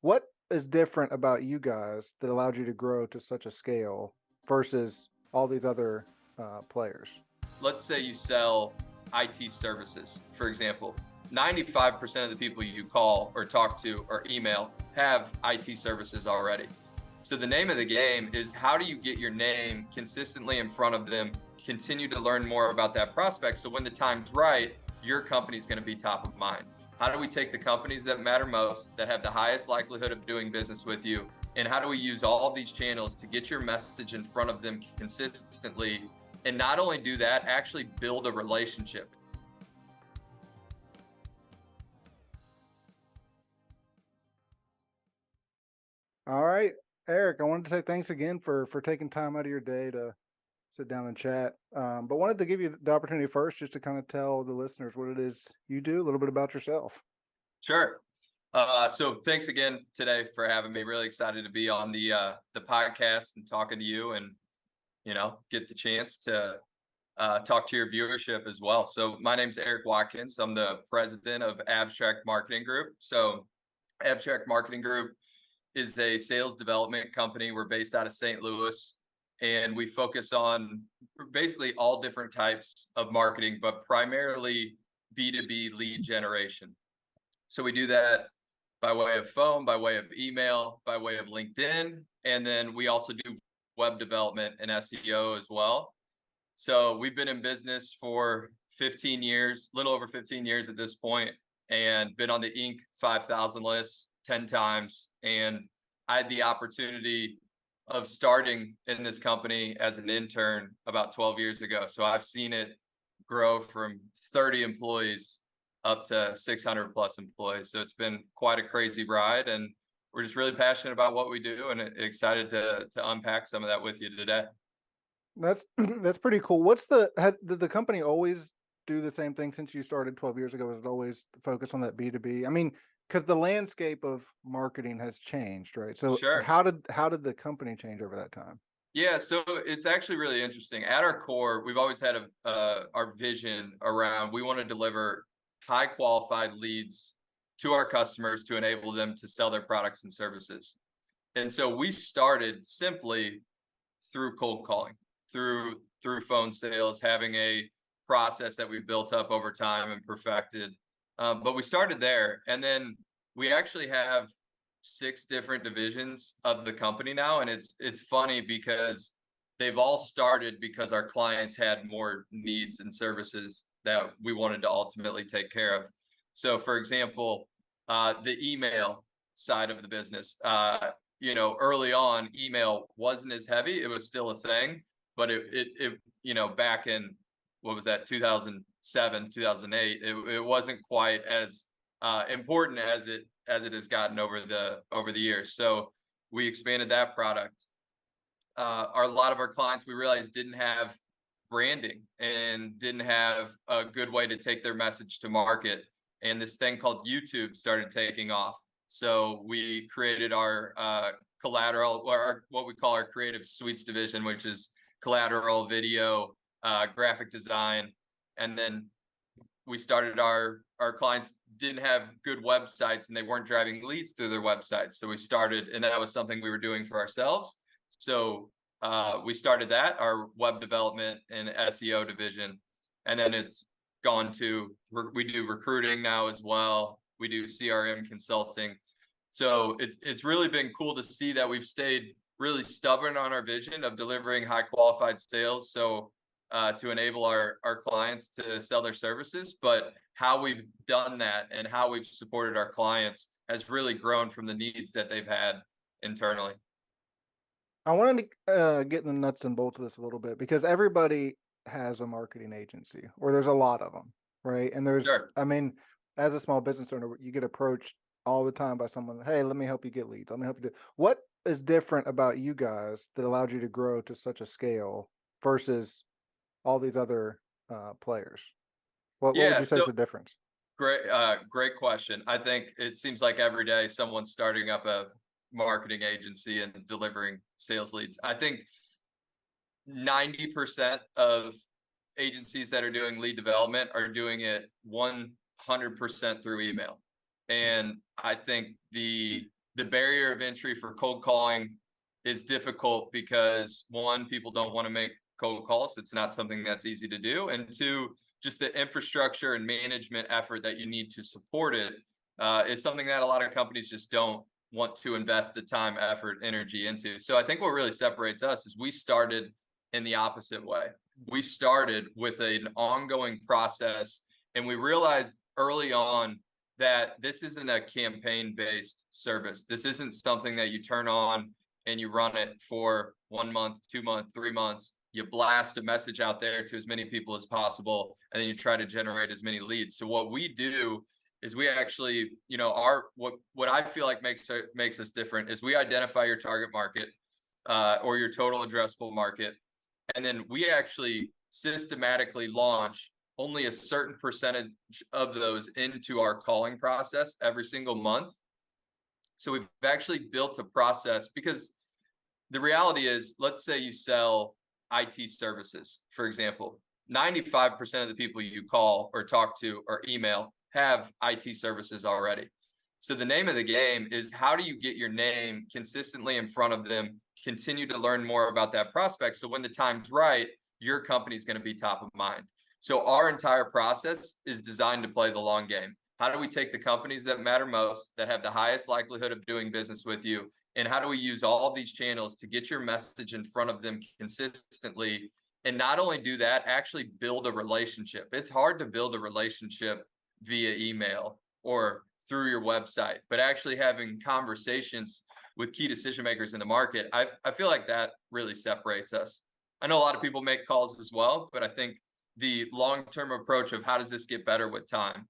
What is different about you guys that allowed you to grow to such a scale versus all these other players? Let's say you sell IT services, for example. 95% of the people you call or talk to or email have IT services already. So the name of the game is, how do you get your name consistently in front of them, continue to learn more about that prospect, so when the time's right, your company's going to be top of mind. How do we take the companies that matter most, that have the highest likelihood of doing business with you, and how do we use all of these channels to get your message in front of them consistently, and not only do that, actually build a relationship? All right, Eric, I wanted to say thanks again for taking time out of your day to sit down and chat. But wanted to give you the opportunity first just to kind of tell the listeners what it is you do, a little bit about yourself. Sure. So thanks again today for having me. Really excited to be on the podcast and talking to you, and get the chance to talk to your viewership as well. So my name's Eric Watkins. I'm the president of Abstract Marketing Group. So Abstract Marketing Group is a sales development company. We're based out of St. Louis, and we focus on basically all different types of marketing, but primarily B2B lead generation. So we do that by way of phone, by way of email, by way of LinkedIn, and then we also do web development and SEO as well. So we've been in business for 15 years, a little over 15 years at this point, and been on the Inc. 5000 list 10 times. And I had the opportunity of starting in this company as an intern about 12 years ago. So I've seen it grow from 30 employees up to 600 plus employees. So it's been quite a crazy ride, and we're just really passionate about what we do and excited to unpack some of that with you today. That's that's pretty cool. Did the company always do the same thing since you started 12 years ago? Was it always focused on that B2B? I mean, because the landscape of marketing has changed, right? So Sure. how did the company change over that time? Yeah, so it's actually really interesting. At our core, we've always had our vision around, we want to deliver high qualified leads to our customers to enable them to sell their products and services. And so we started simply through cold calling, through phone sales, having a process that we built up over time and perfected. But we started there, and then we actually have 6 different divisions of the company now, and it's funny because they've all started because our clients had more needs and services that we wanted to ultimately take care of. So, for example, the email side of the business, early on, email wasn't as heavy. It was still a thing, but back in, what was that, 2007, 2008, it wasn't quite as important as it has gotten over the years. So we expanded that product. A lot of our clients, we realized, didn't have branding and didn't have a good way to take their message to market. And this thing called YouTube started taking off. So we created our collateral, or what we call our creative suites division, which is collateral, video, graphic design. And then we started our clients didn't have good websites and they weren't driving leads through their websites. So we started, and that was something we were doing for ourselves. So we started that, our web development and SEO division. And then it's gone to, we do recruiting now as well. We do CRM consulting. So it's really been cool to see that we've stayed really stubborn on our vision of delivering high qualified sales. So to enable our clients to sell their services, but how we've done that and how we've supported our clients has really grown from the needs that they've had internally. I wanted to get in the nuts and bolts of this a little bit because everybody has a marketing agency, or there's a lot of them, right? And Sure. I mean, as a small business owner, you get approached all the time by someone, hey, let me help you get leads. Let me help you do. What is different about you guys that allowed you to grow to such a scale versus all these other players? What would Yeah. you say is So the difference? great question. I think it seems like every day someone's starting up a marketing agency and delivering sales leads. I think 90% of agencies that are doing lead development are doing it 100% through email. And I think the the barrier of entry for cold calling is difficult because one, people don't want to make cold calls. It's not something that's easy to do. And two, just the infrastructure and management effort that you need to support it is something that a lot of companies just don't want to invest the time, effort, energy into. So I think what really separates us is we started in the opposite way. We started with an ongoing process, and we realized early on that this isn't a campaign-based service. This isn't something that you turn on and you run it for 1 month, 2 months, 3 months. You blast a message out there to as many people as possible, and then you try to generate as many leads. So what we do is we actually, our what I feel like makes us different is we identify your target market or your total addressable market, and then we actually systematically launch only a certain percentage of those into our calling process every single month. So we've actually built a process because the reality is, let's say you sell IT services, for example, 95% of the people you call or talk to or email have IT services already. So the name of the game is, how do you get your name consistently in front of them, continue to learn more about that prospect, so when the time's right, your company's going to be top of mind. So our entire process is designed to play the long game. How do we take the companies that matter most, that have the highest likelihood of doing business with you, and how do we use all of these channels to get your message in front of them consistently? And not only do that, actually build a relationship. It's hard to build a relationship via email or through your website, but actually having conversations with key decision makers in the market, I feel like that really separates us. I know a lot of people make calls as well, but I think the long-term approach of how does this get better with time.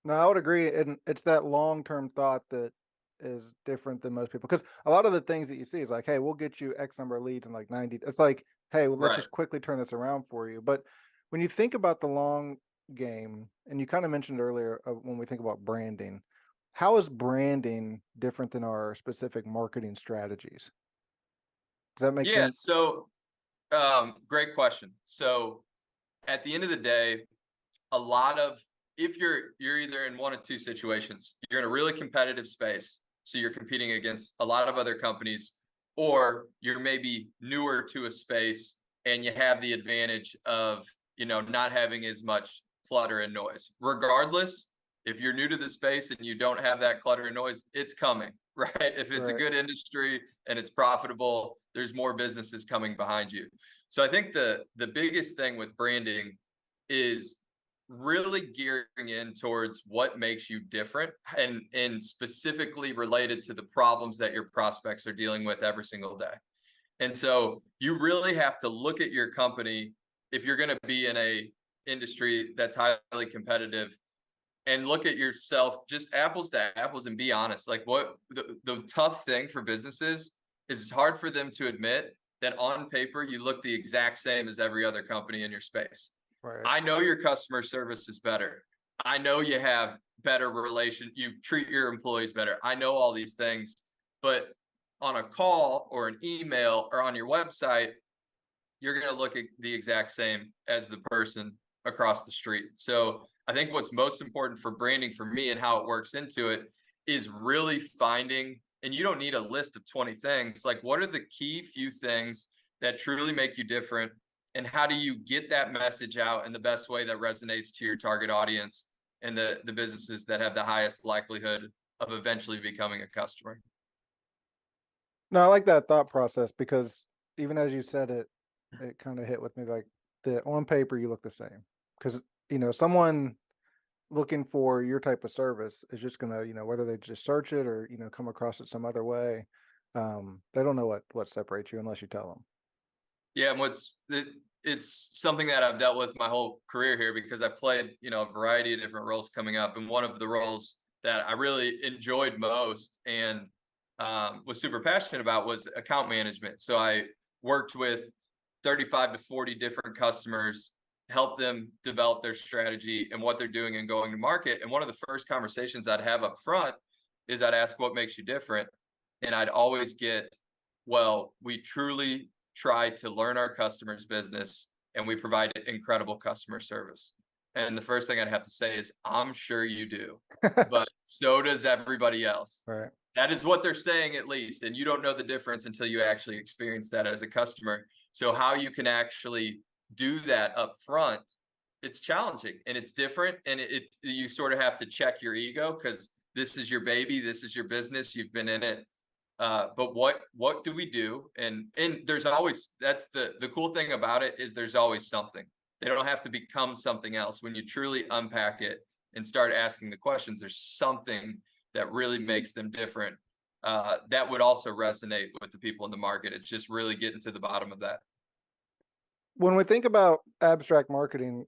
No, I would agree, and it's that long-term thought that is different than most people. Because a lot of the things that you see is like, hey, we'll get you X number of leads in like 90. It's like, hey, well, let's Right. just quickly turn this around for you. But when you think about the long game, and you kind of mentioned earlier when we think about branding, how is branding different than our specific marketing strategies? Does that make Yeah. sense? So great question. So at the end of the day, a lot of, if you're either in one of two situations, you're in a really competitive space, so you're competing against a lot of other companies, or you're maybe newer to a space and you have the advantage of, not having as much clutter and noise. Regardless, if you're new to the space and you don't have that clutter and noise, it's coming, right? If it's a Right. good industry and it's profitable, there's more businesses coming behind you. So I think the biggest thing with branding is really gearing in towards what makes you different, and specifically related to the problems that your prospects are dealing with every single day. And so you really have to look at your company, if you're going to be in a industry that's highly competitive, and look at yourself just apples to apples and be honest. Like, what the tough thing for businesses is, it's hard for them to admit that on paper you look the exact same as every other company in your space. Right. I know your customer service is better. I know you have better you treat your employees better. I know all these things, but on a call or an email or on your website, you're going to look the exact same as the person across the street. So I think what's most important for branding for me and how it works into it is really finding, and you don't need a list of 20 things, like what are the key few things that truly make you different, and how do you get that message out in the best way that resonates to your target audience and the businesses that have the highest likelihood of eventually becoming a customer. No, I like that thought process because even as you said it, it kind of hit with me like the on paper you look the same. Because someone looking for your type of service is just gonna, whether they just search it or come across it some other way, they don't know what separates you unless you tell them. Yeah, and it's something that I've dealt with my whole career here, because I played, a variety of different roles coming up. And one of the roles that I really enjoyed most and was super passionate about was account management. So I worked with 35 to 40 different customers, help them develop their strategy and what they're doing and going to market. And one of the first conversations I'd have up front is I'd ask, what makes you different? And I'd always get, well, we truly try to learn our customers' business and we provide incredible customer service. And the first thing I'd have to say is, I'm sure you do, but so does everybody else. Right. That is what they're saying at least, and you don't know the difference until you actually experience that as a customer. So how you can actually do that up front, it's challenging and it's different, and you sort of have to check your ego because this is your baby, this is your business, you've been in it. But what do we do? And there's always, that's the cool thing about it, is there's always something. They don't have to become something else. When you truly unpack it and start asking the questions, there's something that really makes them different. That would also resonate with the people in the market. It's just really getting to the bottom of that. When we think about abstract marketing,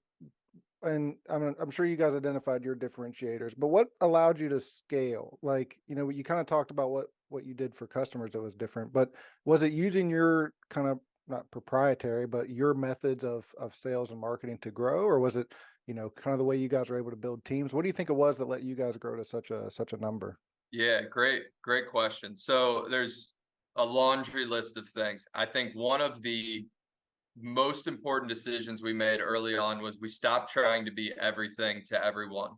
and I'm sure you guys identified your differentiators, but what allowed you to scale? Like, you kind of talked about what you did for customers that was different, but was it using your kind of, not proprietary, but your methods of sales and marketing to grow, or was it, kind of the way you guys were able to build teams? What do you think it was that let you guys grow to such a number? Yeah, great question. So there's a laundry list of things. I think one of the most important decisions we made early on was we stopped trying to be everything to everyone.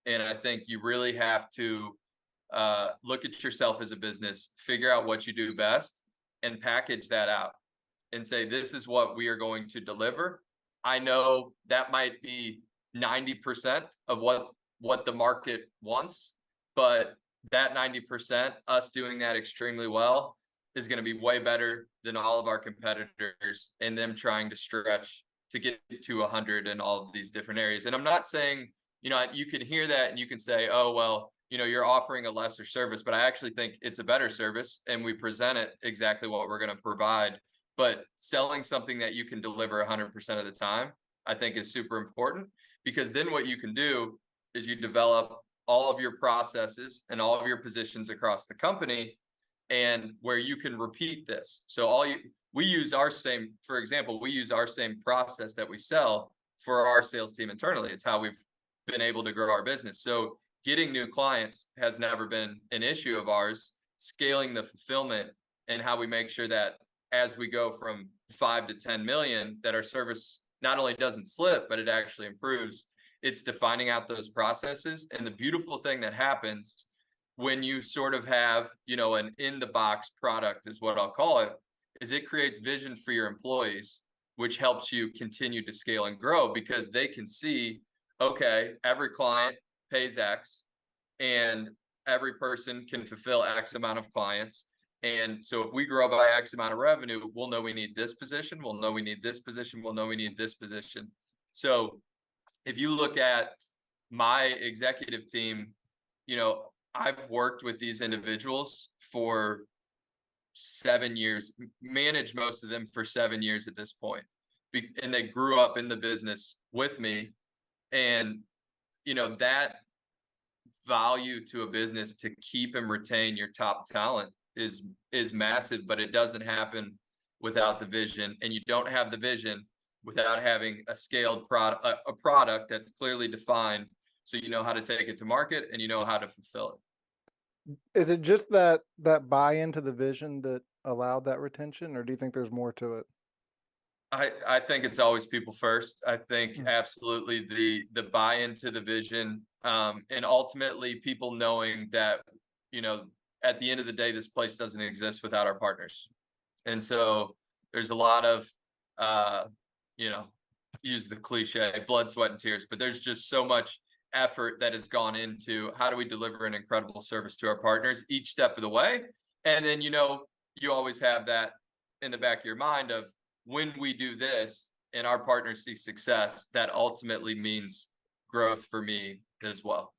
And I think you really have to look at yourself as a business, figure out what you do best, and package that out and say, this is what we are going to deliver. I know that might be 90% of what the market wants, but that 90%, us doing that extremely well, is going to be way better than all of our competitors and them trying to stretch to get to 100 in all of these different areas. And I'm not saying, you can hear that and you can say, oh, well, you're offering a lesser service, but I actually think it's a better service and we present it exactly what we're going to provide. But selling something that you can deliver 100% of the time, I think is super important, because then what you can do is you develop all of your processes and all of your positions across the company, and where you can repeat this. So we use our same, for example, we use our same process that we sell for our sales team internally. It's how we've been able to grow our business. So getting new clients has never been an issue of ours. Scaling the fulfillment and how we make sure that as we go from 5 to 10 million, that our service not only doesn't slip, but it actually improves. It's defining out those processes. And the beautiful thing that happens when you sort of have, an in the box product, is what I'll call it, is it creates vision for your employees, which helps you continue to scale and grow, because they can see, okay, every client pays X, and every person can fulfill X amount of clients. And so if we grow by X amount of revenue, we'll know we need this position, we'll know we need this position, we'll know we need this position. So if you look at my executive team, I've worked with these individuals for 7 years, managed most of them for 7 years at this point. And they grew up in the business with me. And, that value to a business to keep and retain your top talent is massive, but it doesn't happen without the vision. And you don't have the vision without having a scaled product, a product that's clearly defined, so you know how to take it to market and you know how to fulfill it. Is it just that buy into the vision that allowed that retention, or do you think there's more to it? I think it's always people first. I think Mm. absolutely the buy into the vision, and ultimately people knowing that, at the end of the day, this place doesn't exist without our partners. And so there's a lot of, uh, you know, use the cliche, blood, sweat, and tears, but there's just so much effort that has gone into how do we deliver an incredible service to our partners each step of the way. And then, you always have that in the back of your mind of, when we do this and our partners see success, that ultimately means growth for me as well.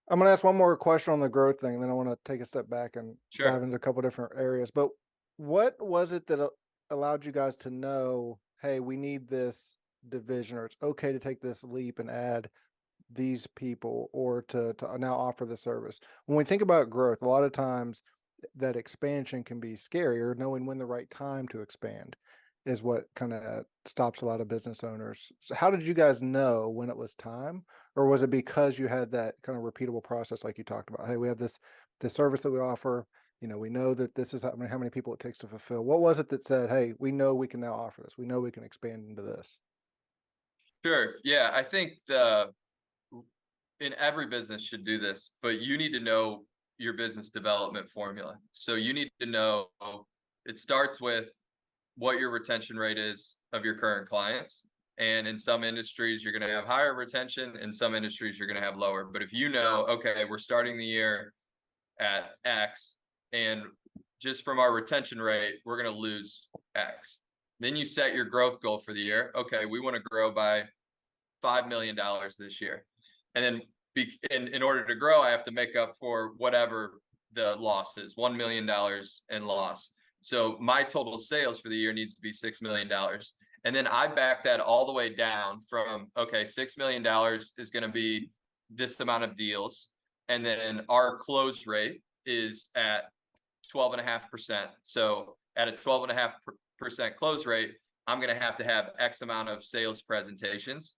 I'm going to ask one more question on the growth thing, and then I want to take a step back and dive Sure. into a couple different areas. But what was it that allowed you guys to know, hey, we need this division, or it's okay to take this leap and add these people, or to now offer the service? When we think about growth, a lot of times that expansion can be scary, or knowing when the right time to expand is what kind of stops a lot of business owners. So how did you guys know when it was time, or was it because you had that kind of repeatable process like you talked about? Hey, we have this service that we offer. We know that this is how many people it takes to fulfill. What was it that said, hey, we know we can now offer this. We know we can expand into this. Sure. Yeah. I think in every business should do this, but you need to know your business development formula. So you need to know, it starts with what your retention rate is of your current clients. And in some industries, you're going to have higher retention. In some industries, you're going to have lower. But if you know, okay, we're starting the year at X, and just from our retention rate, we're going to lose X. Then you set your growth goal for the year. Okay, we want to grow by $5 million this year. And then in order to grow, I have to make up for whatever the loss is, $1 million in loss. So my total sales for the year needs to be $6 million. And then I back that all the way down from, okay, $6 million is going to be this amount of deals. And then our close rate is at 12.5%. So at a 12.5% close rate, I'm going to have X amount of sales presentations.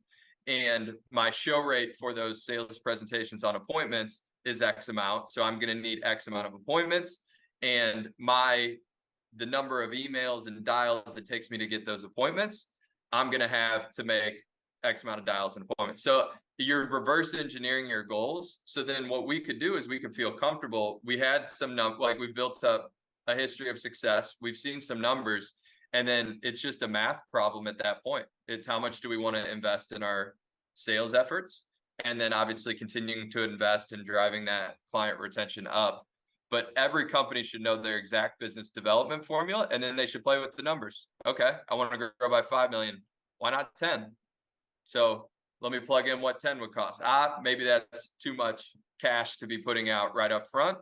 And my show rate for those sales presentations on appointments is X amount. So I'm going to need X amount of appointments. And the number of emails and dials it takes me to get those appointments, I'm going to have to make X amount of dials and appointments. So you're reverse engineering your goals. So then what we could do is we could feel comfortable. We had some, like we've built up a history of success. We've seen some numbers. And then it's just a math problem at that point. It's how much do we want to invest in our sales efforts? And then obviously continuing to invest in driving that client retention up. But every company should know their exact business development formula, and then they should play with the numbers. Okay, I want to grow by 5 million. Why not 10? So let me plug in what 10 would cost. Maybe that's too much cash to be putting out right up front.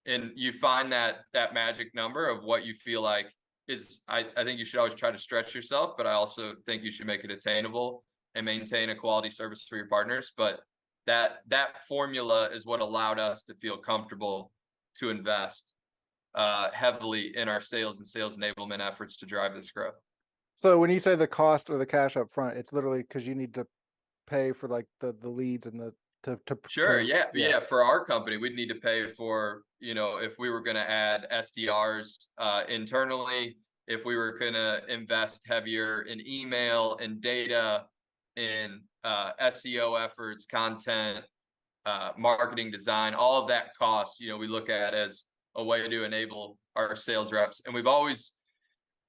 And you find that magic number of what you feel like is, I think you should always try to stretch yourself, but I also think you should make it attainable and maintain a quality service for your partners. But that formula is what allowed us to feel comfortable to invest heavily in our sales and sales enablement efforts to drive this growth. So when you say the cost or the cash up front, it's literally because you need to pay for like the leads and Sure. Yeah. For our company, we'd need to pay for, if we were going to add SDRs internally, if we were going to invest heavier in email and data, in SEO efforts, content, marketing design, all of that cost, we look at as a way to enable our sales reps. And we've always,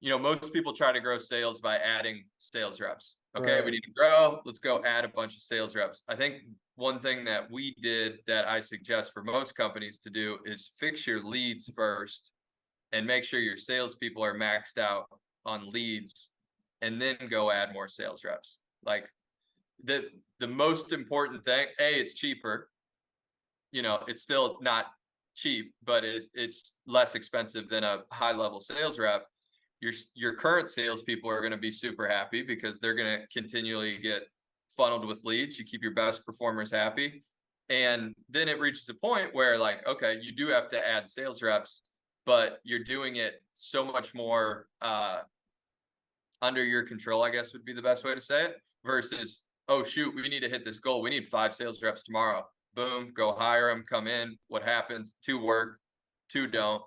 most people try to grow sales by adding sales reps. Okay, right. We need to grow. Let's go add a bunch of sales reps. I think one thing that we did that I suggest for most companies to do is fix your leads first and make sure your salespeople are maxed out on leads, and then go add more sales reps. Like the most important thing, it's cheaper. It's still not cheap, but it's less expensive than a high level sales rep. Your current salespeople are going to be super happy because they're going to continually get funneled with leads. You keep your best performers happy. And then it reaches a point where, like, okay, you do have to add sales reps, but you're doing it so much more under your control, I guess would be the best way to say it, versus, oh, shoot, we need to hit this goal. We need 5 sales reps tomorrow. Boom, go hire them, come in. What happens? 2 work, 2 don't.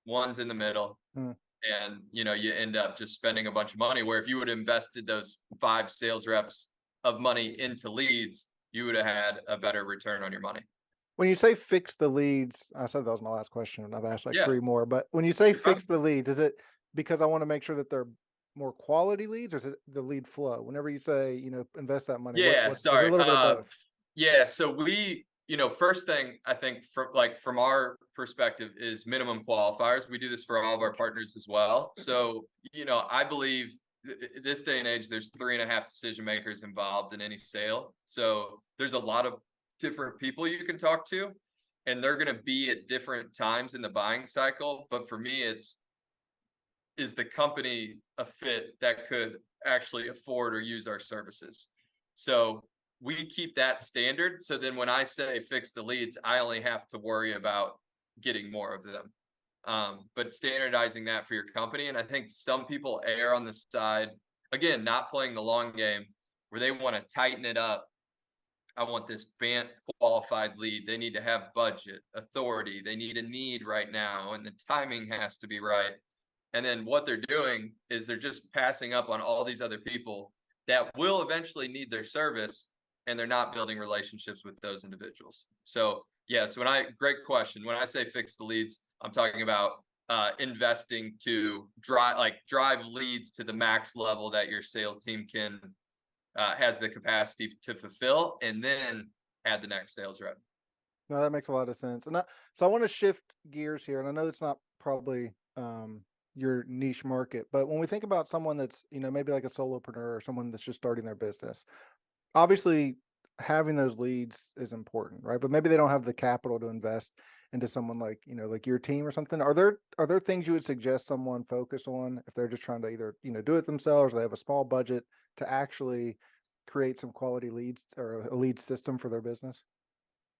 1's in the middle. And, you end up just spending a bunch of money, where if you would have invested those 5 sales reps of money into leads, you would have had a better return on your money. When you say fix the leads, I said that was my last question, and I've asked 3 more, but when you say fix the leads, is it because I want to make sure that they're more quality leads, or is it the lead flow? Whenever you say, invest that money, sorry. a little bit of both. Yeah. So we, first thing I think from our perspective is minimum qualifiers. We do this for all of our partners as well. So, I believe this day and age, there's 3.5 decision makers involved in any sale. So there's a lot of different people you can talk to, and they're going to be at different times in the buying cycle. But for me, is the company a fit that could actually afford or use our services? So we keep that standard. So then when I say fix the leads, I only have to worry about getting more of them. But standardizing that for your company. And I think some people err on the side, again, not playing the long game, where they want to tighten it up. I want this BANT qualified lead. They need to have budget, authority. They need a need right now, and the timing has to be right. And then what they're doing is they're just passing up on all these other people that will eventually need their service. and they're not building relationships with those individuals. So yes, great question. When I say fix the leads, I'm talking about investing to drive leads to the max level that your sales team can has the capacity to fulfill, and then add the next sales rep. No, that makes a lot of sense. So I want to shift gears here, and I know it's not probably your niche market, but when we think about someone that's, maybe like a solopreneur or someone that's just starting their business, obviously having those leads is important, right? But maybe they don't have the capital to invest into someone like, like your team or something. Are there things you would suggest someone focus on if they're just trying to either, do it themselves, or they have a small budget to actually create some quality leads or a lead system for their business?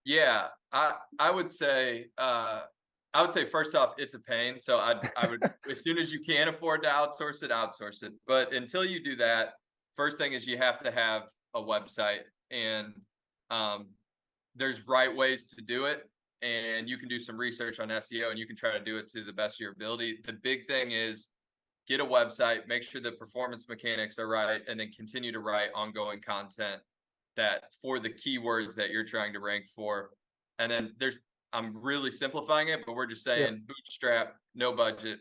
Yeah, I would say first off, it's a pain. So I would, as soon as you can afford to outsource it, outsource it. But until you do that, first thing is you have to have a website, and um, there's right ways to do it, and you can do some research on SEO, and you can try to do it to the best of your ability. The big thing is get a website, make sure the performance mechanics are right, and then continue to write ongoing content that for the keywords that you're trying to rank for. And then I'm really simplifying it, but we're just Yeah. saying bootstrap, no budget,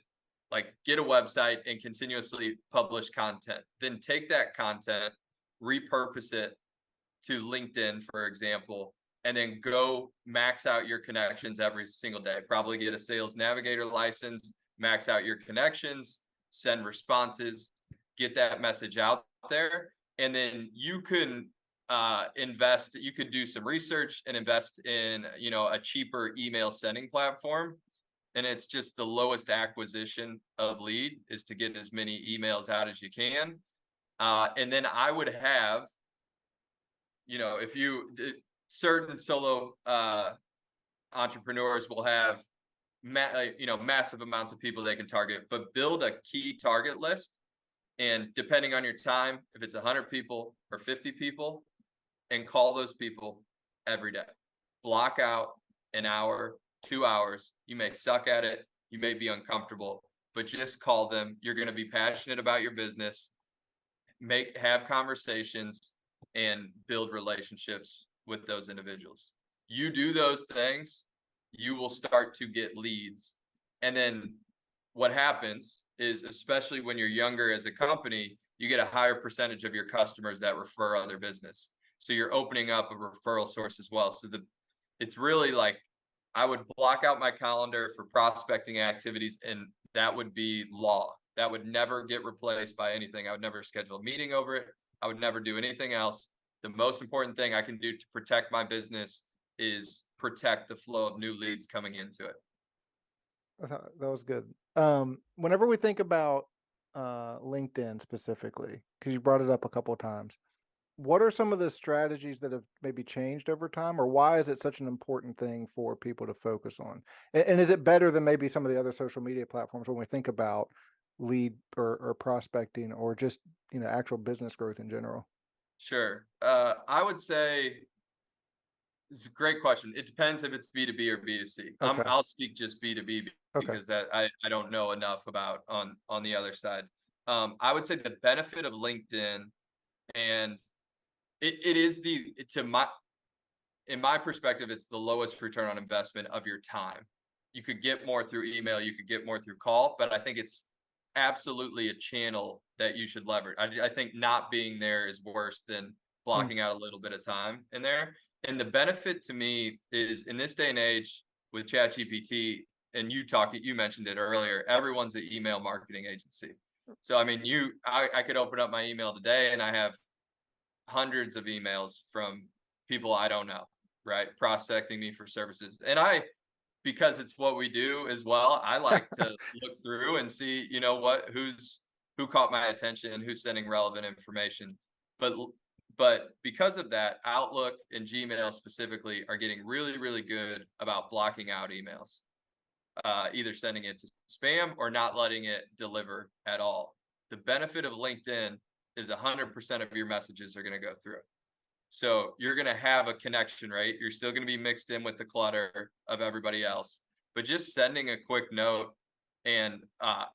like get a website and continuously publish content. Then take that content, repurpose it to LinkedIn, for example, and then go max out your connections every single day. Probably get a sales navigator license, max out your connections, send responses, get that message out there. And then you can you could do some research and invest in, a cheaper email sending platform. And it's just the lowest acquisition of lead is to get as many emails out as you can. And then I would have, if you certain solo entrepreneurs will have massive amounts of people they can target, but build a key target list. And depending on your time, if it's 100 people or 50 people, and call those people every day. Block out an hour, 2 hours. You may suck at it, you may be uncomfortable, but just call them. You're going to be passionate about your business, have conversations, and build relationships with those individuals. You do those things, you will start to get leads. And then what happens is, especially when you're younger as a company, you get a higher percentage of your customers that refer other business. So you're opening up a referral source as well. So it's really like, I would block out my calendar for prospecting activities, and that would be law. That would never get replaced by anything. I would never schedule a meeting over it. I would never do anything else. The most important thing I can do to protect my business is protect the flow of new leads coming into it. That was good. Whenever we think about LinkedIn specifically, because you brought it up a couple of times, what are some of the strategies that have maybe changed over time, or why is it such an important thing for people to focus on? And is it better than maybe some of the other social media platforms when we think about lead or prospecting, or just, actual business growth in general? Sure. I would say it's a great question. It depends if it's B2B or B2C. Okay. I'll speak just B2B Okay. because that I don't know enough about on the other side. I would say the benefit of LinkedIn, and it is in my perspective, it's the lowest return on investment of your time. You could get more through email, you could get more through call, but I think it's absolutely a channel that you should leverage. I think not being there is worse than Mm. blocking out a little bit of time in there. And the benefit to me is, in this day and age with ChatGPT, and you mentioned it earlier, everyone's an email marketing agency. So I mean, I could open up my email today and I have hundreds of emails from people I don't know, right? Prospecting me for services. And because it's what we do as well, I like to look through and see, who caught my attention, who's sending relevant information. But because of that, Outlook and Gmail specifically are getting really, really good about blocking out emails, either sending it to spam or not letting it deliver at all. The benefit of LinkedIn is 100% of your messages are going to go through. So you're going to have a connection rate. You're still going to be mixed in with the clutter of everybody else, but just sending a quick note and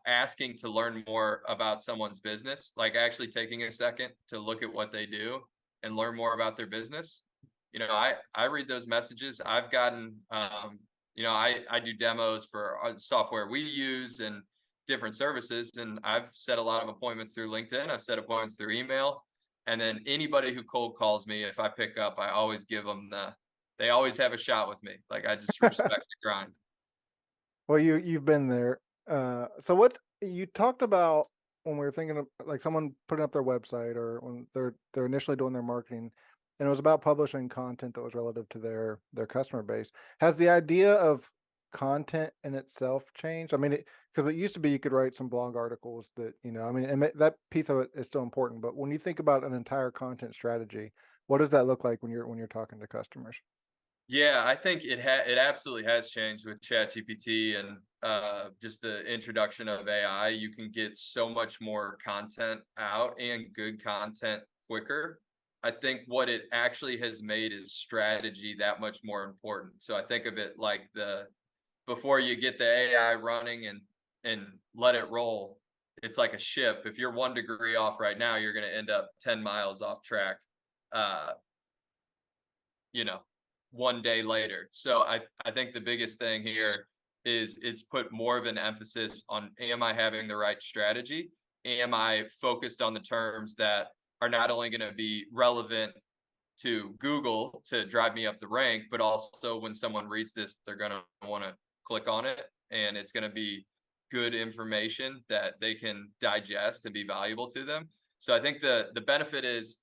asking to learn more about someone's business, like actually taking a second to look at what they do and learn more about their business, I read those messages. I've gotten, I do demos for software we use and different services, and I've set a lot of appointments through LinkedIn. I've set appointments through email, and then anybody who cold calls me, if I pick up, I always give them they always have a shot with me. Like, I just respect the grind. Well, you've been there. So what you talked about when we were thinking of like someone putting up their website or when they're initially doing their marketing, and it was about publishing content that was relative to their customer base. Has the idea of content in itself changed? I mean, because it used to be you could write some blog articles that, I mean, and that piece of it is still important. But when you think about an entire content strategy, what does that look like when you're talking to customers? Yeah, I think it absolutely has changed with ChatGPT and just the introduction of AI. You can get so much more content out and good content quicker. I think what it actually has made is strategy that much more important. So I think of it like the before you get the AI running and let it roll, it's like a ship. If you're 1 degree off right now, you're going to end up 10 miles off track. Uh, you know, 1 day later. So I think the biggest thing here is it's put more of an emphasis on, am I having the right strategy? Am I focused on the terms that are not only going to be relevant to Google to drive me up the rank, but also when someone reads this, they're going to want to click on it, and it's going to be good information that they can digest and be valuable to them. So I think the benefit is,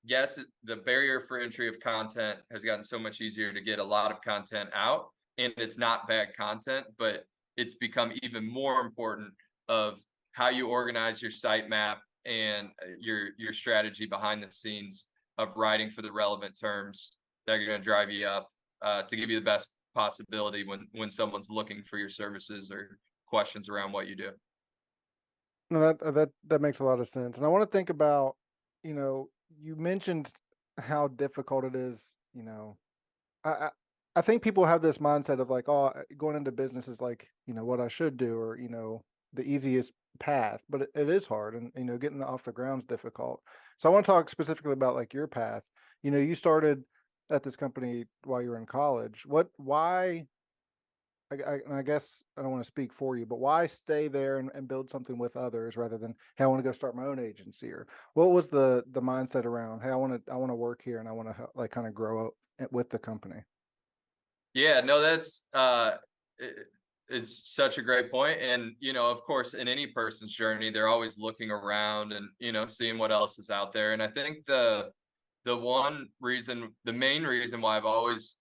yes, the barrier for entry of content has gotten so much easier to get a lot of content out, and it's not bad content, but it's become even more important of how you organize your sitemap and your strategy behind the scenes of writing for the relevant terms that are going to drive you up, to give you the best possibility when someone's looking for your services or questions around what you do. No, that makes a lot of sense. And I want to think about, you mentioned how difficult it is. I, I I think people have this mindset of like, oh, going into business is like, what I should do, or the easiest path. But it is hard, and getting off the ground is difficult. So I want to talk specifically about like your path. You started at this company while you were in college. Why? I guess I don't want to speak for you, but why stay there and build something with others rather than, hey, I want to go start my own agency? Or what was the mindset around, hey, I want to work here and I want to like kind of grow up with the company? Yeah, no, it's such a great point. And, of course, in any person's journey, they're always looking around and, seeing what else is out there. And I think the main reason why I've always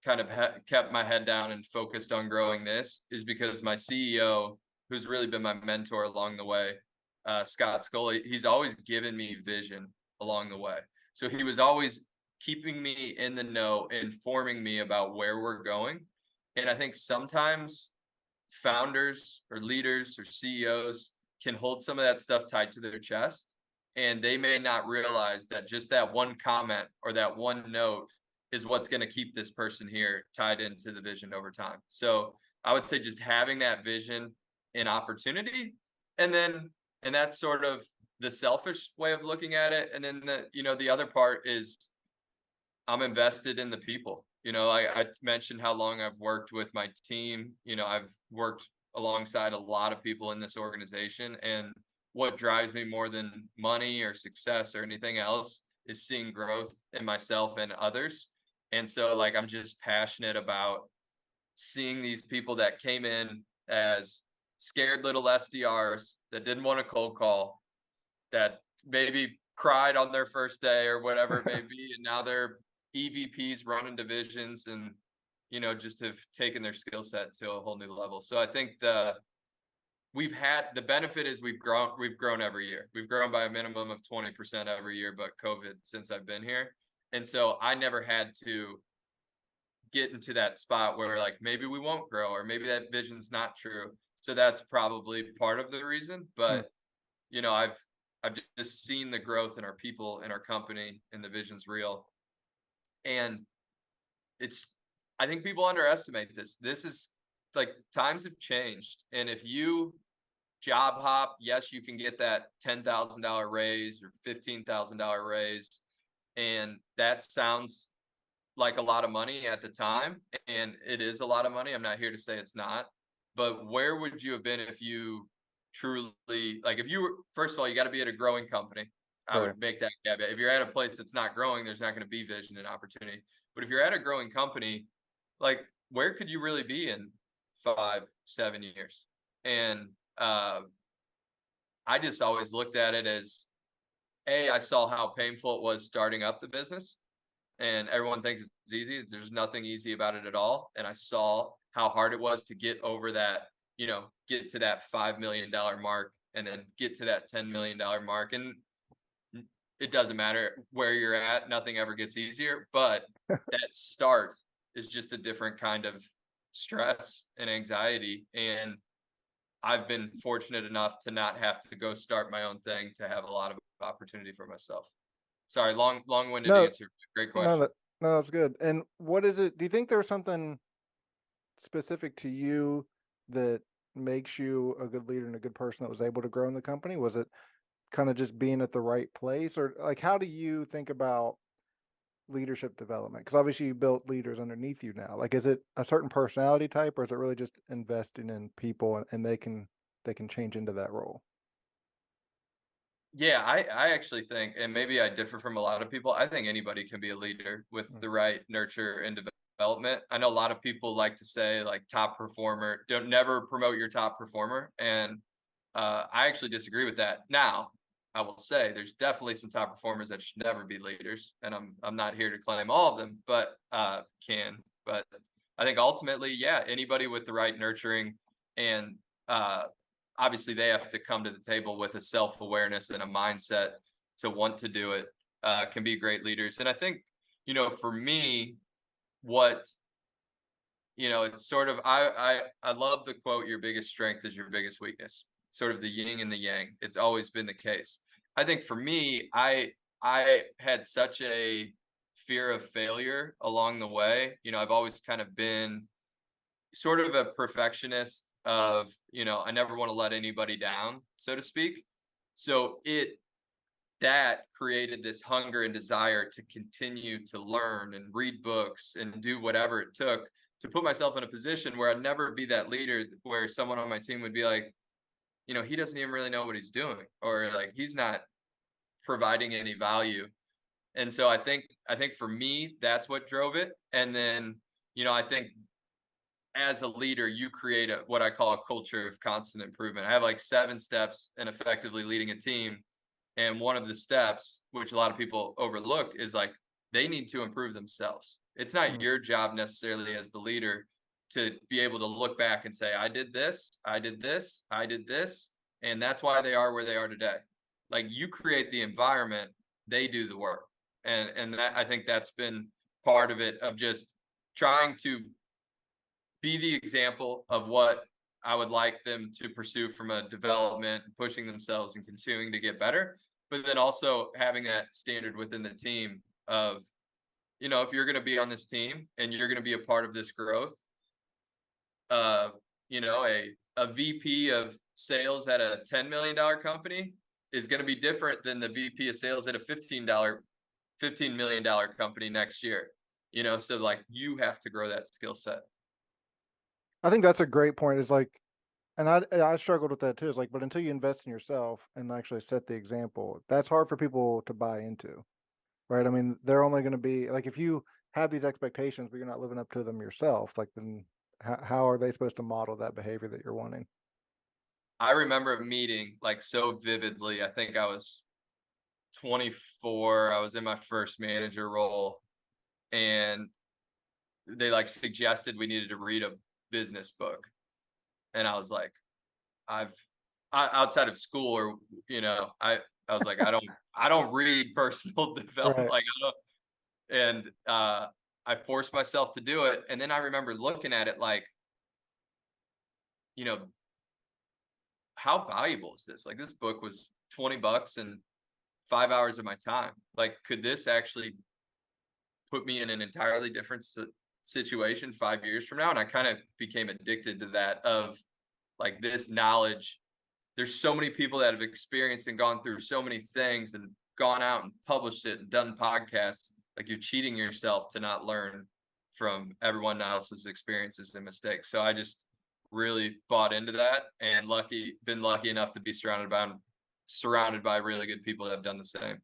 kind of kept my head down and focused on growing this is because my CEO, who's really been my mentor along the way, Scott Scully, he's always given me vision along the way. So he was always keeping me in the know, informing me about where we're going. And I think sometimes founders or leaders or CEOs can hold some of that stuff tight to their chest, and they may not realize that just that one comment or that one note is what's going to keep this person here tied into the vision over time. So I would say just having that vision and opportunity, and then and that's sort of the selfish way of looking at it. And then the other part is I'm invested in the people. I mentioned how long I've worked with my team. I've worked alongside a lot of people in this organization, and what drives me more than money or success or anything else is seeing growth in myself and others. And so, like, I'm just passionate about seeing these people that came in as scared little SDRs that didn't want to cold call, that maybe cried on their first day or whatever it may be, and now they're EVPs running divisions and just have taken their skill set to a whole new level. So I think the benefit is we've grown every year. We've grown by a minimum of 20% every year, but COVID since I've been here. And so I never had to get into that spot where like maybe we won't grow or maybe that vision's not true. So that's probably part of the reason. Hmm. But I've just seen the growth in our people, in our company, and the vision's real. And it's I think people underestimate this. This is like, times have changed. And if you job hop, yes, you can get that $10,000 raise or $15,000 raise. And that sounds like a lot of money at the time, and it is a lot of money. I'm not here to say it's not. But where would you have been if you truly, like, if you were, first of all, you got to be at a growing company. I Right. would make that caveat. If you're at a place that's not growing, there's not going to be vision and opportunity. But if you're at a growing company, like, where could you really be in 5, 7 years? And I just always looked at it as, I saw how painful it was starting up the business, and everyone thinks it's easy. There's nothing easy about it at all. And I saw how hard it was to get over that, get to that $5 million mark and then get to that $10 million mark. And it doesn't matter where you're at, nothing ever gets easier. But that start is just a different kind of stress and anxiety. And I've been fortunate enough to not have to go start my own thing, to have a lot of opportunity for myself. Sorry, long-winded No, answer. Great no, question. no, that's good. And what is it? Do you think there's something specific to you that makes you a good leader and a good person that was able to grow in the company? Was it kind of just being at the right place, or like how do you think about leadership development? Because obviously you built leaders underneath you now. Like, is it a certain personality type, or is it really just investing in people and they can change into that role? Yeah, I actually think, and maybe I differ from a lot of people, I think anybody can be a leader with Mm. the right nurture and development. I know a lot of people like to say, like, top performer, don't never promote your top performer. And I actually disagree with that. Now, I will say there's definitely some top performers that should never be leaders, and I'm not here to claim all of them, but but I think ultimately, yeah, anybody with the right nurturing and uh, obviously they have to come to the table with a self-awareness and a mindset to want to do it, can be great leaders. And I think, for me, what it's sort of, I love the quote, "Your biggest strength is your biggest weakness." Sort of the yin and the yang. It's always been the case. I think for me, I had such a fear of failure along the way. I've always kind of been sort of a perfectionist of, I never want to let anybody down, so to speak. So that created this hunger and desire to continue to learn and read books and do whatever it took to put myself in a position where I'd never be that leader, where someone on my team would be like, he doesn't even really know what he's doing, or like he's not providing any value. And so I think for me, that's what drove it. And then, I think as a leader, you create what I call a culture of constant improvement. I have like 7 steps in effectively leading a team. And one of the steps, which a lot of people overlook, is like they need to improve themselves. It's not Mm. your job necessarily as the leader to be able to look back and say, I did this, I did this, I did this. And that's why they are where they are today. Like, you create the environment, they do the work. And that, I think that's been part of it, of just trying to be the example of what I would like them to pursue from a development, pushing themselves and continuing to get better. But then also having that standard within the team of, if you're going to be on this team and you're going to be a part of this growth, uh, a VP of sales at a $10 million company is going to be different than the VP of sales at a $15 million company next year. So like you have to grow that skill set. I think that's a great point. Is like, and I struggled with that too. Is like, but until you invest in yourself and actually set the example, that's hard for people to buy into, right? I mean, they're only going to be like, if you have these expectations, but you're not living up to them yourself, like then how are they supposed to model that behavior that you're wanting? I remember a meeting like so vividly. I think I was 24. I was in my first manager role, and they like suggested we needed to read a business book. And I was like, I've outside of school, or I was like, I don't read personal development. Right. Like, I don't. And I forced myself to do it. And then I remember looking at it like, you know, how valuable is this? Like, this book was $20 and 5 hours of my time. Like, could this actually put me in an entirely different situation 5 years from now? And I kind of became addicted to that, of like, this knowledge. There's so many people that have experienced and gone through so many things, and gone out and published it and done podcasts, like you're cheating yourself to not learn from everyone else's experiences and mistakes. So I just really bought into that, and been lucky enough to be surrounded by really good people that have done the same.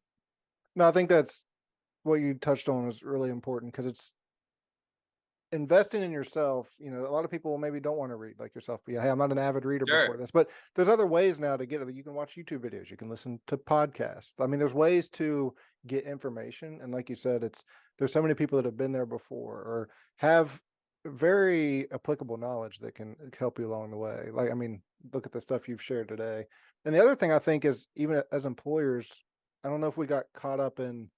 No, I think that's what you touched on is really important because it's investing in yourself. A lot of people maybe don't want to read like yourself. But yeah, hey, I'm not an avid reader before Sure. this, but there's other ways now to get it. You can watch YouTube videos, you can listen to podcasts. I mean, there's ways to get information. And like you said, there's so many people that have been there before or have very applicable knowledge that can help you along the way. Like, I mean, look at the stuff you've shared today. And the other thing I think is even as employers, I don't know if we got caught up in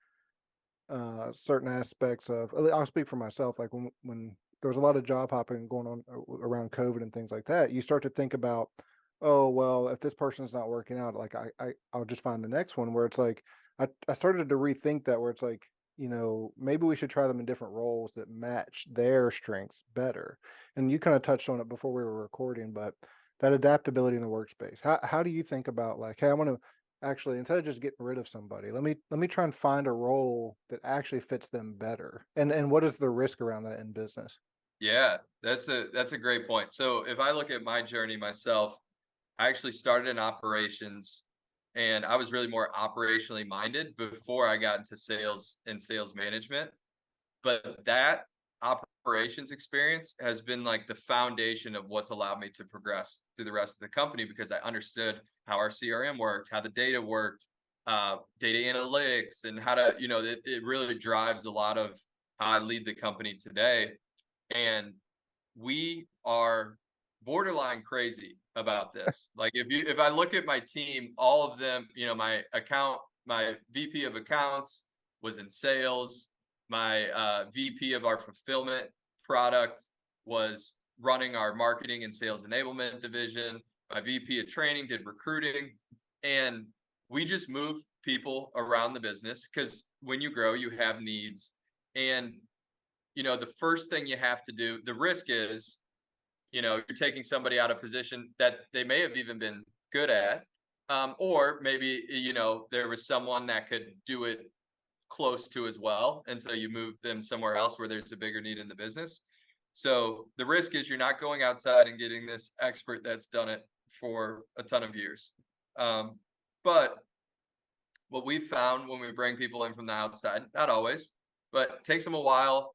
certain aspects of. I'll speak for myself. Like when there was a lot of job hopping going on around COVID and things like that, you start to think about, oh well, if this person's not working out, like I'll just find the next one. Where it's like I started to rethink that. Where it's like, maybe we should try them in different roles that match their strengths better. And you kind of touched on it before we were recording, but that adaptability in the workspace. How do you think about, like, hey, I want to actually, instead of just getting rid of somebody, let me try and find a role that actually fits them better? And what is the risk around that in business? Yeah, that's a great point. So if I look at my journey myself, I actually started in operations, and I was really more operationally minded before I got into sales and sales management. But that operations experience has been like the foundation of what's allowed me to progress through the rest of the company, because I understood how our CRM worked, how the data worked, data analytics, and how to, it really drives a lot of how I lead the company today. And we are borderline crazy about this. Like if I look at my team, all of them, my VP of accounts was in sales. My VP of our fulfillment product was running our marketing and sales enablement division. My VP of training did recruiting. And we just move people around the business because when you grow, you have needs. And the first thing you have to do, the risk is, you're taking somebody out of position that they may have even been good at. Or maybe, there was someone that could do it close to as well. And so you move them somewhere else where there's a bigger need in the business. So the risk is you're not going outside and getting this expert that's done it for a ton of years. But what we found when we bring people in from the outside, not always, but it takes them a while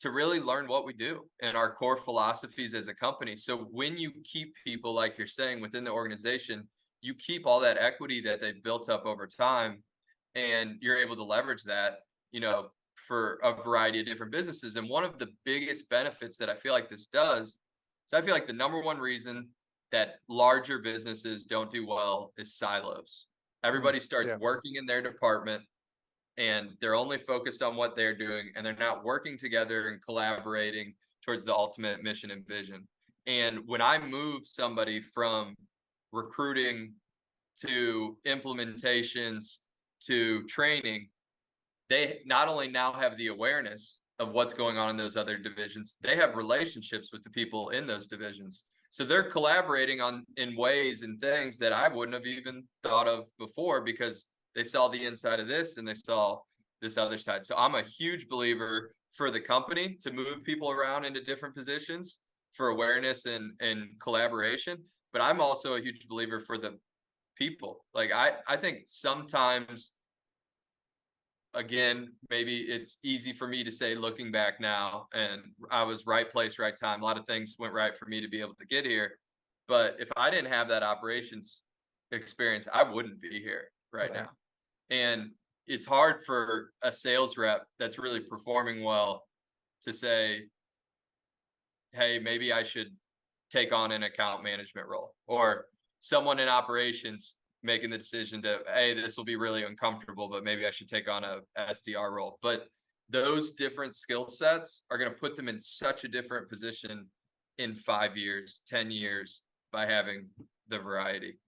to really learn what we do and our core philosophies as a company. So when you keep people, like you're saying, within the organization, you keep all that equity that they've built up over time, and you're able to leverage that, for a variety of different businesses. And one of the biggest benefits that I feel like this does is I feel like the number one reason that larger businesses don't do well is silos. Everybody starts Yeah. working in their department, and they're only focused on what they're doing, and they're not working together and collaborating towards the ultimate mission and vision. And when I move somebody from recruiting to implementations to training, they not only now have the awareness of what's going on in those other divisions, they have relationships with the people in those divisions. So they're collaborating on in ways and things that I wouldn't have even thought of before, because they saw the inside of this and they saw this other side. So I'm a huge believer for the company to move people around into different positions for awareness and collaboration. But I'm also a huge believer for the people. Like I think sometimes, again, maybe it's easy for me to say looking back now, and I was right place, right time. A lot of things went right for me to be able to get here. But if I didn't have that operations experience, I wouldn't be here right Right. now. And it's hard for a sales rep that's really performing well to say, hey, maybe I should take on an account management role, or someone in operations making the decision to, hey, this will be really uncomfortable, but maybe I should take on a SDR role. But those different skill sets are going to put them in such a different position in 5 years, 10 years, by having the variety.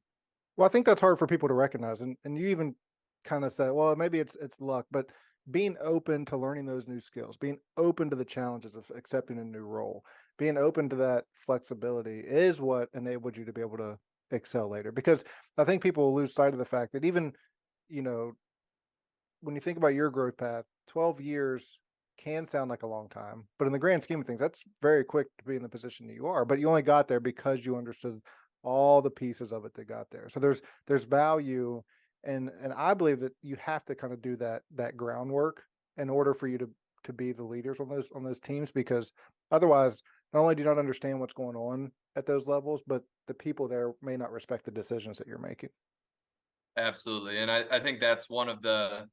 Well, I think that's hard for people to recognize, and you even kind of said, well, maybe it's luck, but being open to learning those new skills, being open to the challenges of accepting a new role, being open to that flexibility is what enabled you to be able to excel later. Because I think people will lose sight of the fact that even, you know, when you think about your growth path, 12 years can sound like a long time, but in the grand scheme of things, that's very quick to be in the position that you are. But you only got there because you understood all the pieces of it that got there. So there's value, and I believe that you have to kind of do that groundwork in order for you to be the leaders on those teams, because otherwise, not only do you not understand what's going on at those levels, but the people there may not respect the decisions that you're making. Absolutely. And I think that's one of the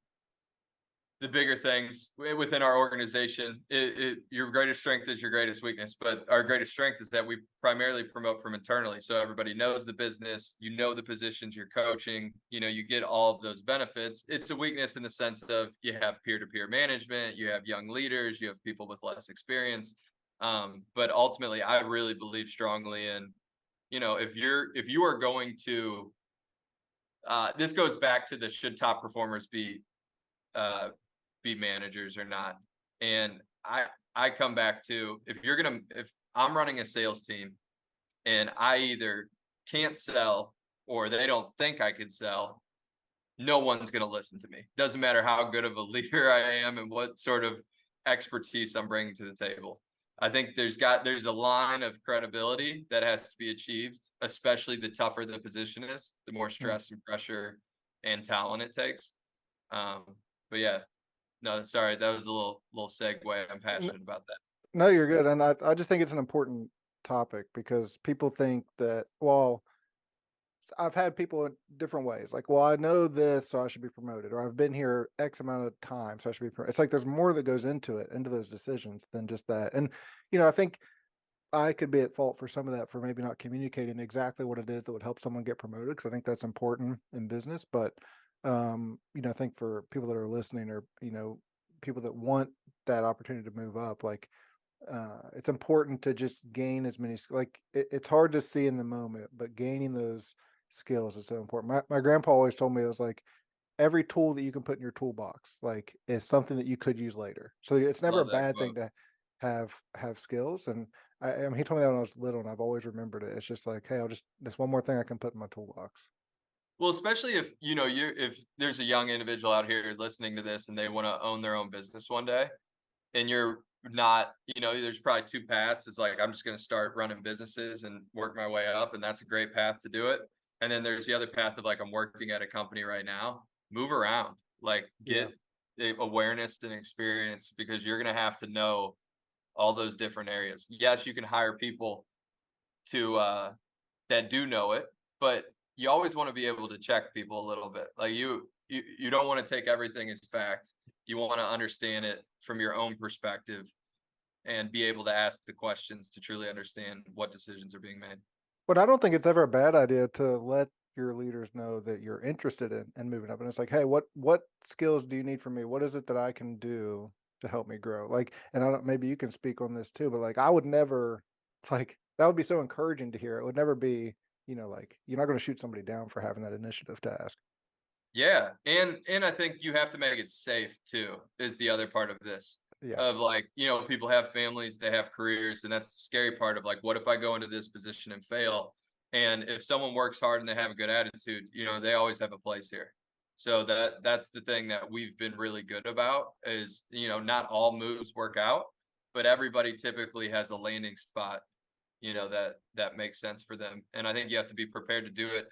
bigger things within our organization. Your greatest strength is your greatest weakness, but our greatest strength is that we primarily promote from internally. So everybody knows the business, you know the positions you're coaching, you get all of those benefits. It's a weakness in the sense of you have peer-to-peer management, you have young leaders, you have people with less experience. But ultimately, I really believe strongly in, if you are going to, this goes back to the should top performers uh, be managers or not. And I come back to, if I'm running a sales team and I either can't sell or they don't think I can sell, no one's going to listen to me. Doesn't matter how good of a leader I am and what sort of expertise I'm bringing to the table. I think there's a line of credibility that has to be achieved, especially the tougher the position is, the more Hmm. stress and pressure and talent it takes. Um, but yeah, no, sorry, that was a little segue. I'm passionate about that. No, you're good. And I just think it's an important topic because people think that, well, I've had people in different ways. Like, well, I know this, so I should be promoted, or I've been here X amount of time, so I should be promoted. It's like there's more that goes into it, into those decisions than just that. And, I think I could be at fault for some of that, for maybe not communicating exactly what it is that would help someone get promoted, because I think that's important in business. But, I think for people that are listening, or, people that want that opportunity to move up, like, it's important to just gain as many, like it's hard to see in the moment, but gaining those skills is so important. My grandpa always told me, it was like every tool that you can put in your toolbox like is something that you could use later, so it's never a Love that bad thing quote. to have skills. And I mean, he told me that when I was little, and I've always remembered it. It's just like, hey, I'll just, this one more thing I can put in my toolbox. Well, especially if if there's a young individual out here listening to this and they want to own their own business one day, and you're not, there's probably two paths. It's like I'm just going to start running businesses and work my way up, and that's a great path to do it. And then there's the other path of like I'm working at a company right now. Move around, like Yeah. get the awareness and experience because you're going to have to know all those different areas. Yes, you can hire people to that do know it, but you always want to be able to check people a little bit. Like you don't want to take everything as fact. You want to understand it from your own perspective and be able to ask the questions to truly understand what decisions are being made. But I don't think it's ever a bad idea to let your leaders know that you're interested in moving up. And it's like, hey, what skills do you need from me? What is it that I can do to help me grow? Like, and I don't, maybe you can speak on this too, but like I would never, like that would be so encouraging to hear. It would never be, like you're not going to shoot somebody down for having that initiative to ask. Yeah, and I think you have to make it safe too, is the other part of this. Yeah. Of like, people have families, they have careers, and that's the scary part of like, what if I go into this position and fail? And if someone works hard and they have a good attitude, they always have a place here. So that's the thing that we've been really good about is, not all moves work out, but everybody typically has a landing spot, that makes sense for them. And I think you have to be prepared to do it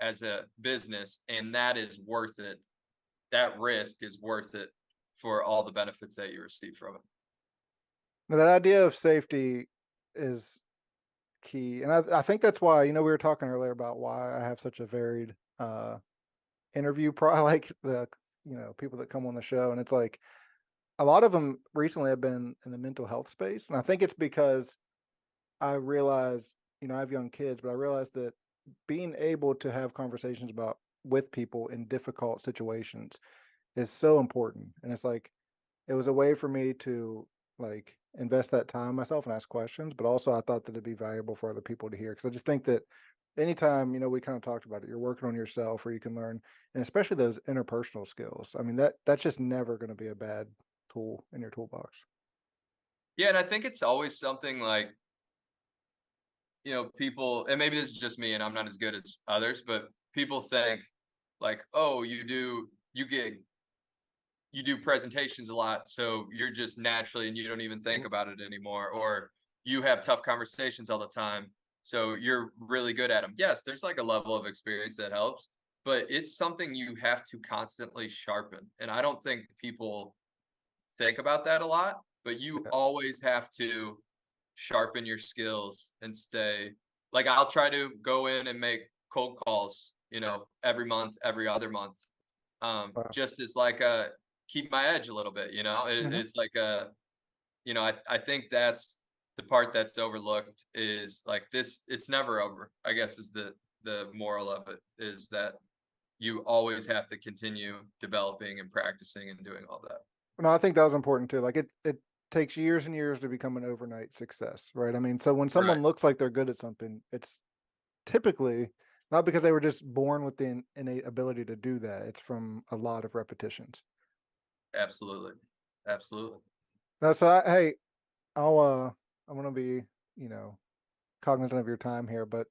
as a business, and that is worth it. That risk is worth it for all the benefits that you receive from it. Now, that idea of safety is key. And I think that's why, we were talking earlier about why I have such a varied interview pro like the people that come on the show. And it's like a lot of them recently have been in the mental health space. And I think it's because I realized, I have young kids, but I realized that being able to have conversations about with people in difficult situations is so important. And it's like it was a way for me to like invest that time myself and ask questions, but also I thought that it'd be valuable for other people to hear, because I just think that anytime, we kind of talked about it, you're working on yourself, or you can learn, and especially those interpersonal skills. I mean, that's just never going to be a bad tool in your toolbox. Yeah, and I think it's always something like, people, and maybe this is just me and I'm not as good as others, but people think like, oh, you get you do presentations a lot, so you're just naturally and you don't even think Mhm. about it anymore, or you have tough conversations all the time, so you're really good at them. Yes, there's like a level of experience that helps, but it's something you have to constantly sharpen. And I don't think people think about that a lot, but you Yeah. always have to sharpen your skills and stay like I'll try to go in and make cold calls, every month, every other month. Wow. Just as like a keep my edge a little bit, Mhm. it's like I think that's the part that's overlooked is like this, it's never over, I guess is the moral of it is that you always have to continue developing and practicing and doing all that. No, I think that was important too. Like it takes years and years to become an overnight success, right? I mean, so when Right. someone looks like they're good at something, it's typically not because they were just born with the innate ability to do that. It's from a lot of repetitions. Absolutely. Absolutely. Now, so hey, I'll I'm gonna be, you know, cognizant of your time here, but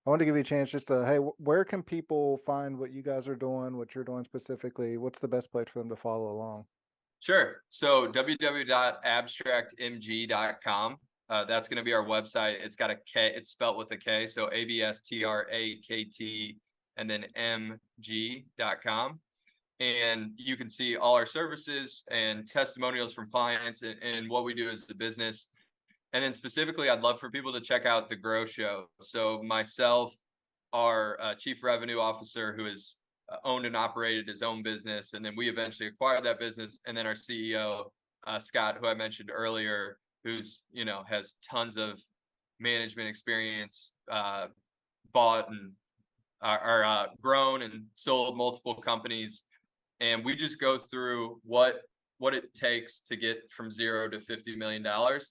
I want to give you a chance just to, hey, where can people find what you guys are doing, what you're doing specifically? What's the best place for them to follow along? Sure. So www.abstractmg.com. That's going to be our website. It's got a K. It's spelled with a K. So ABSTRAKT and then MG.com. And you can see all our services and testimonials from clients and what we do as a business. And then specifically, I'd love for people to check out the Grow Show. So myself, our chief revenue officer, who has owned and operated his own business, and then we eventually acquired that business, and then our CEO, Scott, who I mentioned earlier, who's has tons of management experience, bought and are grown and sold multiple companies, and we just go through what it takes to get from 0 to $50 million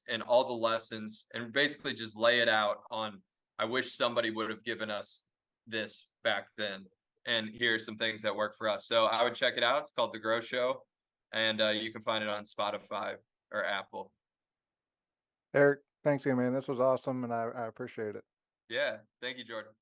and all the lessons, and basically just lay it out on. I wish somebody would have given us this back then, and here's some things that work for us. So I would check it out. It's called The Grow Show, and you can find it on Spotify or Apple. Eric, thanks again, man. This was awesome, and I appreciate it. Yeah, thank you, Jordan.